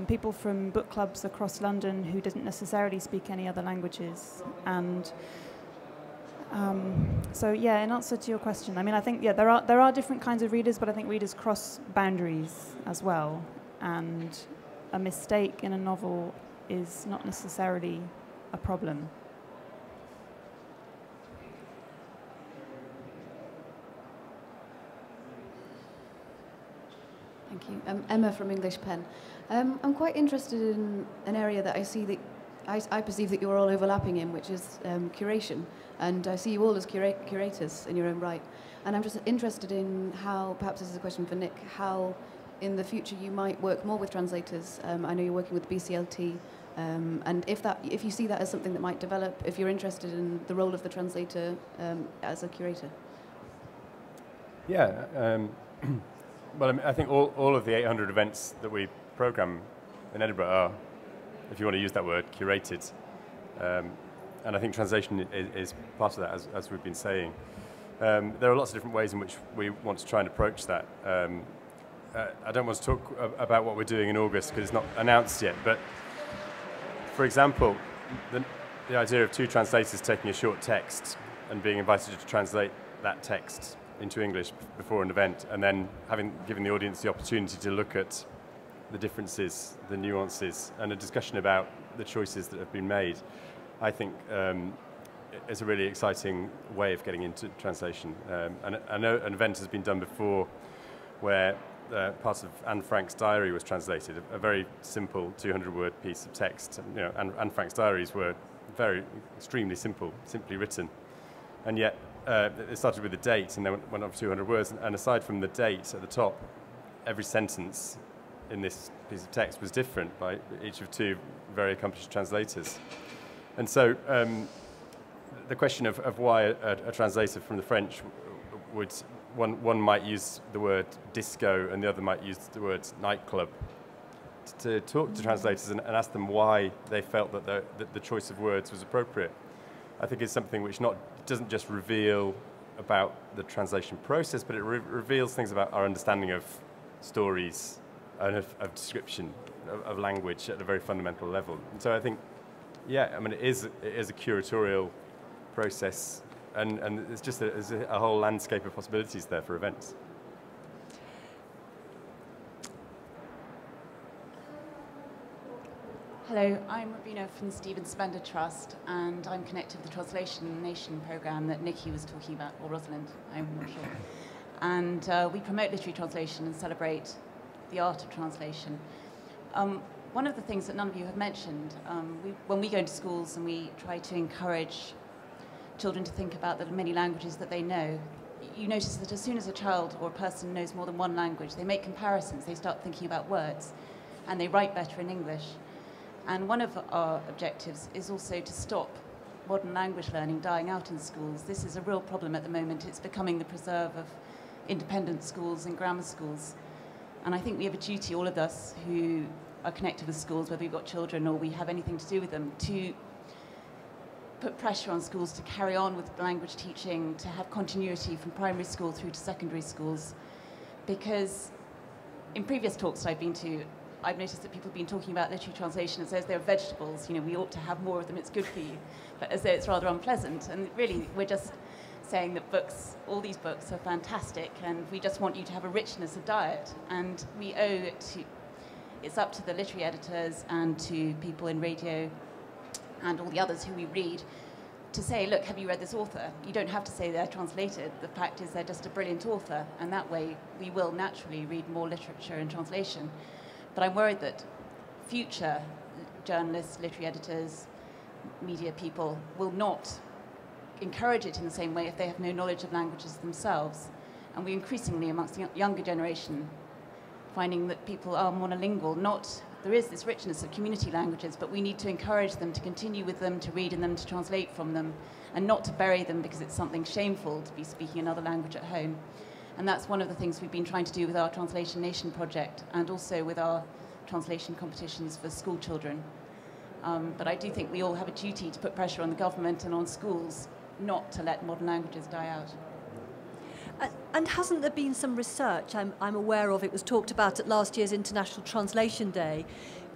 [SPEAKER 3] people from book clubs across London who didn't necessarily speak any other languages. And so, yeah, in answer to your question, I mean, I think, yeah, there are different kinds of readers, but I think readers cross boundaries as well. And a mistake in a novel is not necessarily a problem.
[SPEAKER 7] Thank you. Emma from English Pen. I'm quite interested in an area that I see that I perceive that you're all overlapping in, which is curation. And I see you all as curators in your own right. And I'm just interested in how, perhaps this is a question for Nick, how in the future you might work more with translators. I know you're working with BCLT. And if you see that as something that might develop, if you're interested in the role of the translator as a curator.
[SPEAKER 2] Yeah. Well, I mean, I think all of the 800 events that we program in Edinburgh are, if you want to use that word, curated. And I think translation is part of that, as we've been saying. There are lots of different ways in which we want to try and approach that. I don't want to talk about what we're doing in August because it's not announced yet, but for example, the idea of two translators taking a short text and being invited to translate that text into English before an event, and then given the audience the opportunity to look at the differences, the nuances, and a discussion about the choices that have been made, I think is a really exciting way of getting into translation. And I know an event has been done before where part of Anne Frank's diary was translated, a very simple 200-word piece of text. You know, Anne Frank's diaries were extremely simple, simply written, and yet it started with a date and then went on for 200 words. And aside from the date at the top, every sentence in this piece of text was different by each of two very accomplished translators. And so the question of why a translator from the French would, one might use the word disco and the other might use the word nightclub, to talk to translators and ask them why they felt that the choice of words was appropriate, I think is something which doesn't just reveal about the translation process, but it reveals things about our understanding of stories and of description, of language at a very fundamental level. And so I think, yeah, I mean, it is a curatorial process, and it's just there's a whole landscape of possibilities there for events.
[SPEAKER 8] Hello, I'm Rabina from the Stephen Spender Trust, and I'm connected with the Translation Nation programme that Nikki was talking about, or Rosalind, I'm not sure. And we promote literary translation and celebrate the art of translation. One of the things that none of you have mentioned, when we go into schools and we try to encourage children to think about the many languages that they know, you notice that as soon as a child or a person knows more than one language, they make comparisons, they start thinking about words, and they write better in English. And one of our objectives is also to stop modern language learning dying out in schools. This is a real problem at the moment. It's becoming the preserve of independent schools and grammar schools. And I think we have a duty, all of us who are connected with schools, whether we've got children or we have anything to do with them, to put pressure on schools to carry on with language teaching, to have continuity from primary school through to secondary schools. Because in previous talks I've been to, I've noticed that people have been talking about literary translation as though they're vegetables. You know, we ought to have more of them, it's good for you, but as though it's rather unpleasant. And really, we're just saying that books, all these books are fantastic, and we just want you to have a richness of diet. And we owe it to, it's up to the literary editors and to people in radio and all the others who we read to say, look, have you read this author? You don't have to say they're translated. The fact is they're just a brilliant author, and that way we will naturally read more literature in translation. But I'm worried that future journalists, literary editors, media people will not encourage it in the same way if they have no knowledge of languages themselves. And we increasingly, amongst the younger generation, finding that people are monolingual. There is this richness of community languages, but we need to encourage them to continue with them, to read in them, to translate from them, and not to bury them because it's something shameful to be speaking another language at home. And that's one of the things we've been trying to do with our Translation Nation project, and also with our translation competitions for school children. But I do think we all have a duty to put pressure on the government and on schools not to let modern languages die out.
[SPEAKER 1] And hasn't there been some research I'm aware of? It was talked about at last year's International Translation Day,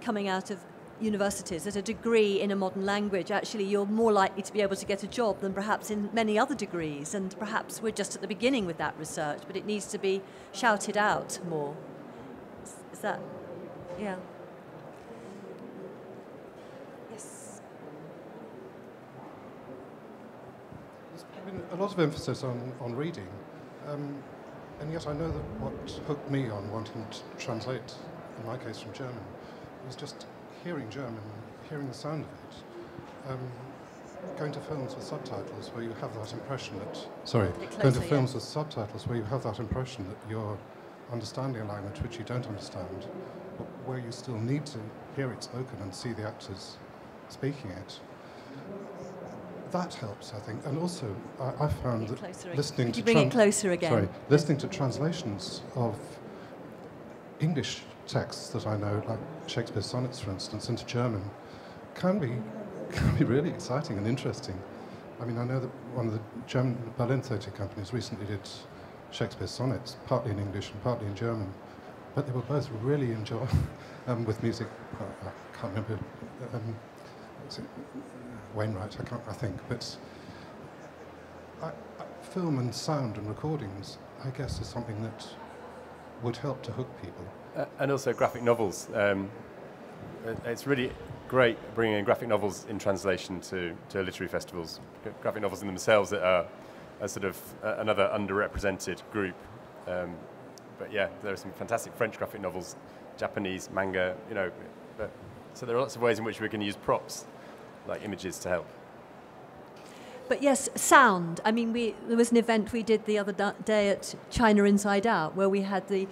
[SPEAKER 1] coming out of universities, that a degree in a modern language, actually you're more likely to be able to get a job than perhaps in many other degrees. And perhaps we're just at the beginning with that research, but it needs to be shouted out more. Is that, yeah. Yes.
[SPEAKER 9] There's been a lot of emphasis on reading. And yet I know that what hooked me on wanting to translate, in my case from German, was just hearing German, hearing the sound of it. Going to films with subtitles where you have that impression that... going to films with subtitles where you have that impression that you're understanding a language which you don't understand, but where you still need to hear it spoken and see the actors speaking it. That helps, I think, and also I found that listening to
[SPEAKER 1] bring it closer again?
[SPEAKER 9] Sorry, listening to translations of English texts that I know, like Shakespeare's sonnets, for instance, into German, can be really exciting and interesting. I mean, I know that one of the German Berlin Theatre companies recently did Shakespeare's sonnets, partly in English and partly in German, but they were both really enjoyable with music. I can't remember. Wainwright, I think, but film and sound and recordings, I guess, is something that would help to hook people.
[SPEAKER 2] And also graphic novels. It's really great bringing in graphic novels in translation to literary festivals. Graphic novels in themselves that are sort of another underrepresented group. But yeah, there are some fantastic French graphic novels, Japanese, manga, you know. So there are lots of ways in which we can use props, like images, to help.
[SPEAKER 1] But yes, sound. I mean, there was an event we did the other day at China Inside Out where we had the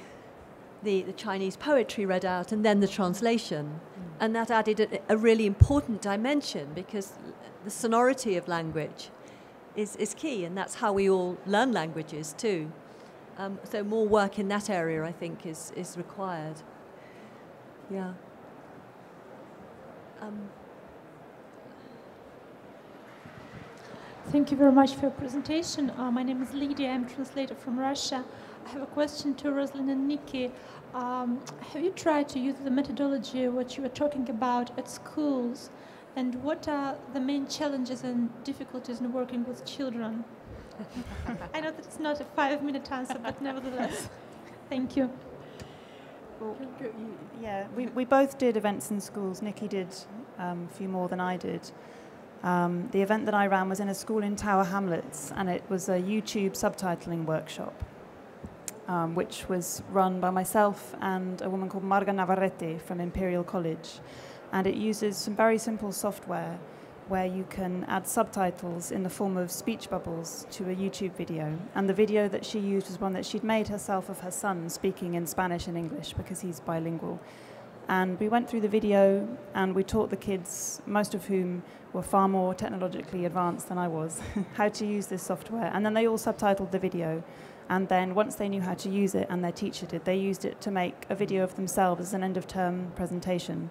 [SPEAKER 1] Chinese poetry read out and then the translation. And that added a really important dimension because the sonority of language is key, and that's how we all learn languages too. So more work in that area, I think, is required. Yeah.
[SPEAKER 10] Thank you very much for your presentation. My name is Lydia. I'm a translator from Russia. I have a question to Rosalind and Nikki. Have you tried to use the methodology what you were talking about at schools? And what are the main challenges and difficulties in working with children? I know that it's not a 5-minute answer, but nevertheless, thank you.
[SPEAKER 3] Well, yeah, we both did events in schools. Nikki did a few more than I did. The event that I ran was in a school in Tower Hamlets, and it was a YouTube subtitling workshop, which was run by myself and a woman called Marga Navarrete from Imperial College. And it uses some very simple software where you can add subtitles in the form of speech bubbles to a YouTube video. And the video that she used was one that she'd made herself of her son speaking in Spanish and English because he's bilingual. And we went through the video and we taught the kids, most of whom were far more technologically advanced than I was, how to use this software. And then they all subtitled the video. And then once they knew how to use it, and their teacher did, they used it to make a video of themselves as an end-of-term presentation.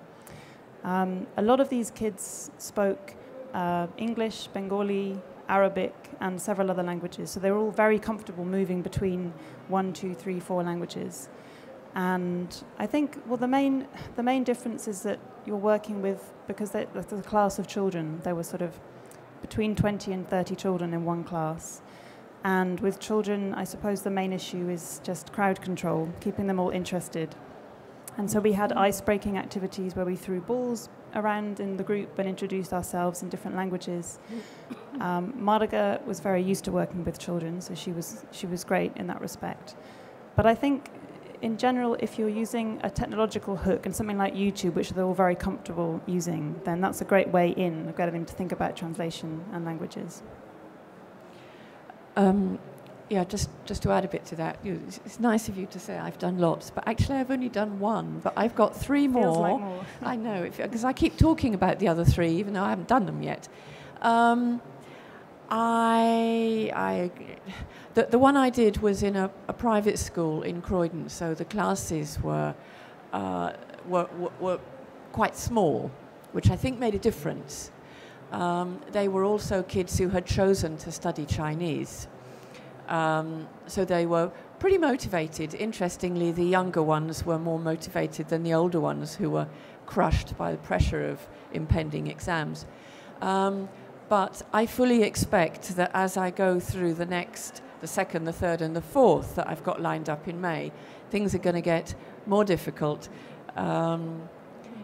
[SPEAKER 3] A lot of these kids spoke English, Bengali, Arabic, and several other languages. So they were all very comfortable moving between 1, 2, 3, 4 languages. And I think, well, the main difference is that you're working with, because there's a class of children, there were sort of between 20 and 30 children in one class. And with children, I suppose the main issue is just crowd control, keeping them all interested. And so we had ice-breaking activities where we threw balls around in the group and introduced ourselves in different languages. Marga was very used to working with children, so she was great in that respect. But I think, in general, if you're using a technological hook and something like YouTube, which they're all very comfortable using, then that's a great way in of getting them to think about translation and languages.
[SPEAKER 4] Yeah, just to add a bit to that, it's nice of you to say I've done lots, but actually I've only done one, but I've got 3 more.
[SPEAKER 3] Feels like more.
[SPEAKER 4] I know, because I keep talking about the other 3, even though I haven't done them yet. The one I did was in a private school in Croydon, so the classes were quite small, which I think made a difference. They were also kids who had chosen to study Chinese. So they were pretty motivated. Interestingly, the younger ones were more motivated than the older ones, who were crushed by the pressure of impending exams. But I fully expect that as I go through the 2nd, the 3rd and the 4th that I've got lined up in May, things are going to get more difficult.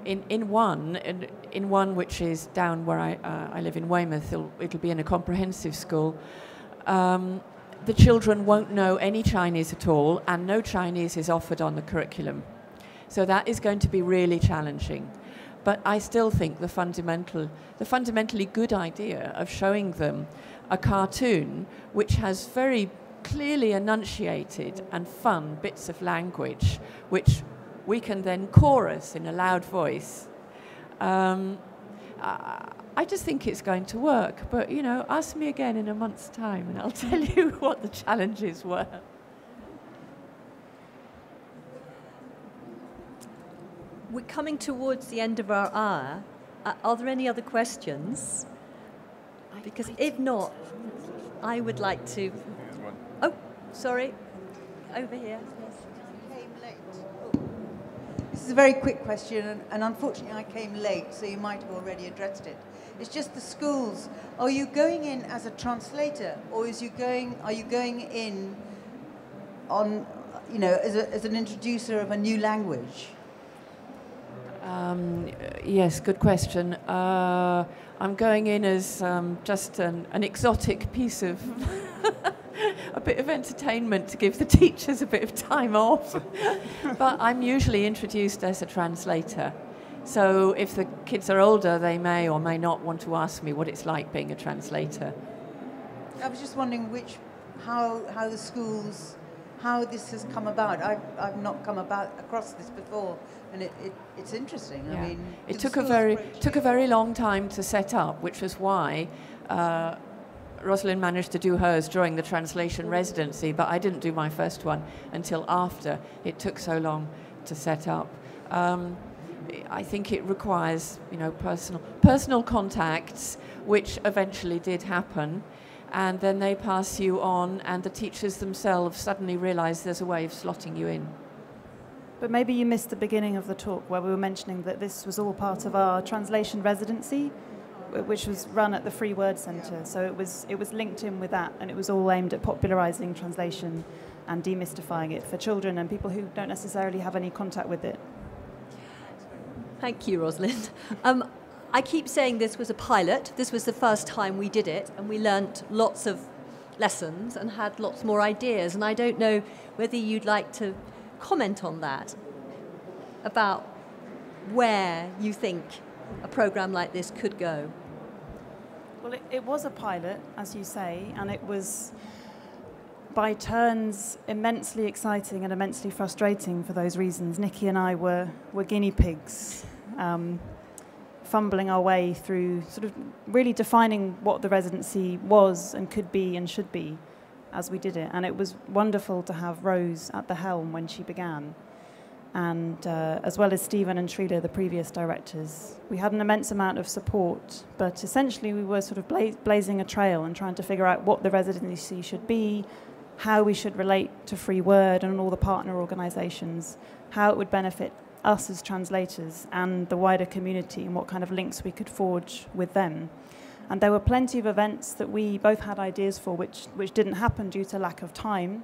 [SPEAKER 4] In one which is down where I live in Weymouth, it'll be in a comprehensive school. The children won't know any Chinese at all, and no Chinese is offered on the curriculum. So that is going to be really challenging. But I still think the fundamentally good idea of showing them a cartoon which has very clearly enunciated and fun bits of language, which we can then chorus in a loud voice. I just think it's going to work, but, ask me again in a month's time and I'll tell you what the challenges were.
[SPEAKER 1] We're coming towards the end of our hour. Are there any other questions? Because if not, I would like to... Oh, sorry. Over here. Yes.
[SPEAKER 11] Came late. Oh. This is a very quick question, and unfortunately I came late, so you might have already addressed it. It's just the schools. Are you going in as a translator, or are you going in on, as an introducer of a new language?
[SPEAKER 4] Yes, good question. I'm going in as just an exotic piece of a bit of entertainment to give the teachers a bit of time off. But I'm usually introduced as a translator. So if the kids are older, they may or may not want to ask me what it's like being a translator.
[SPEAKER 11] I was just wondering how the schools, how this has come about. I've not come across this before, and it's interesting.
[SPEAKER 4] Yeah.
[SPEAKER 11] I mean,
[SPEAKER 4] it took a very long time to set up, which is why Rosalind managed to do hers during the translation residency, but I didn't do my first one until after it took so long to set up. I think it requires, personal contacts, which eventually did happen, and then they pass you on, and the teachers themselves suddenly realize there's a way of slotting you in.
[SPEAKER 3] But maybe you missed the beginning of the talk where we were mentioning that this was all part of our translation residency, which was run at the Free Word Centre. So it was linked in with that, and it was all aimed at popularising translation and demystifying it for children and people who don't necessarily have any contact with it.
[SPEAKER 1] Thank you, Rosalind. I keep saying this was a pilot. This was the first time we did it, and we learnt lots of lessons and had lots more ideas. And I don't know whether you'd like to comment on that, about where you think a programme like this could go.
[SPEAKER 3] Well, it was a pilot, as you say, and it was by turns immensely exciting and immensely frustrating for those reasons. Nikki and I were guinea pigs, fumbling our way through sort of really defining what the residency was and could be and should be as we did it. And it was wonderful to have Rose at the helm when she began. And as well as Stephen and Srila, the previous directors. We had an immense amount of support, but essentially we were sort of blazing a trail and trying to figure out what the residency should be, how we should relate to Free Word and all the partner organisations, how it would benefit us as translators and the wider community, and what kind of links we could forge with them. And there were plenty of events that we both had ideas for which didn't happen due to lack of time,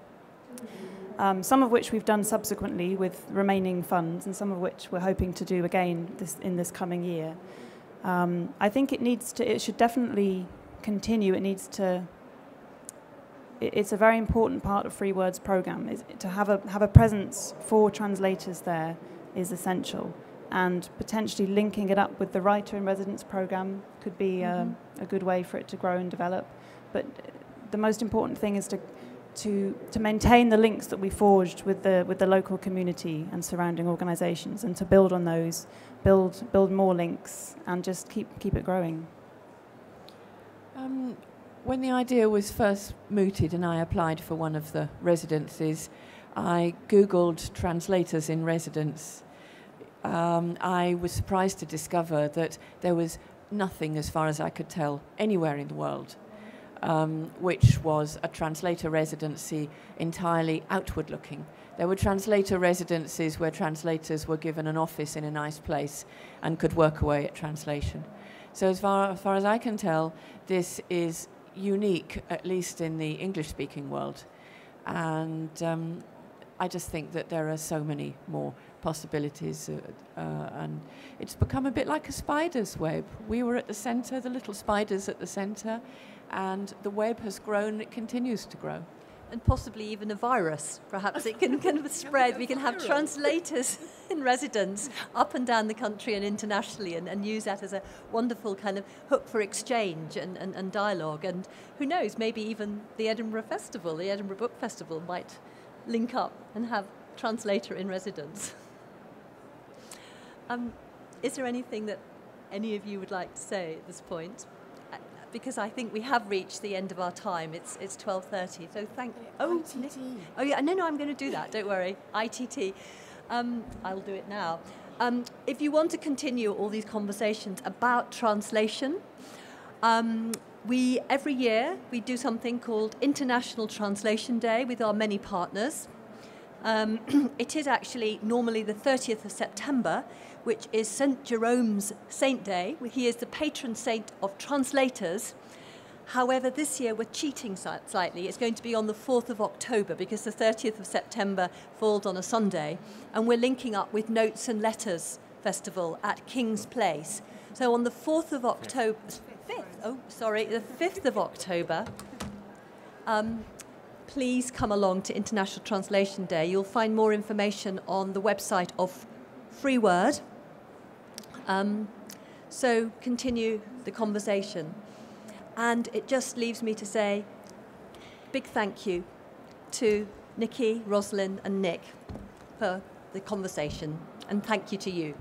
[SPEAKER 3] some of which we've done subsequently with remaining funds, and some of which we're hoping to do again in this coming year. I think it should definitely continue. It's a very important part of Free Word's programme. To have a presence for translators there is essential, and potentially linking it up with the Writer in Residence programme could be a good way for it to grow and develop. But the most important thing is to maintain the links that we forged with the local community and surrounding organisations, and to build on those, build more links, and just keep it growing.
[SPEAKER 4] When the idea was first mooted and I applied for one of the residencies, I Googled translators in residence. I was surprised to discover that there was nothing, as far as I could tell, anywhere in the world which was a translator residency entirely outward looking. There were translator residencies where translators were given an office in a nice place and could work away at translation. So as far as I can tell, this is unique, at least in the English-speaking world. And I just think that there are so many more possibilities, and it's become a bit like a spider's web. We were at the centre, the little spiders at the centre, and the web has grown, it continues to grow.
[SPEAKER 1] And possibly even a virus. Perhaps it can kind of spread. We can have translators in residence up and down the country and internationally, and use that as a wonderful kind of hook for exchange and dialogue. And who knows, maybe even the Edinburgh Festival, the Edinburgh Book Festival might link up and have translator in residence. Is there anything that any of you would like to say at this point? Because I think we have reached the end of our time. It's 12:30. So thank you. Oh, ITT. Oh yeah, no, I'm going to do that. Don't worry. ITT. I'll do it now. If you want to continue all these conversations about translation, every year we do something called International Translation Day with our many partners. It is actually normally the 30th of September, which is St. Jerome's Saint Day. He is the patron saint of translators. However, this year we're cheating slightly. It's going to be on the 4th of October because the 30th of September falls on a Sunday. And we're linking up with Notes and Letters Festival at King's Place. So on the 4th of October, the 5th of October, please come along to International Translation Day. You'll find more information on the website of Free Word. So continue the conversation. And it just leaves me to say big thank you to Nikki, Rosalind and Nick for the conversation. And thank you to you.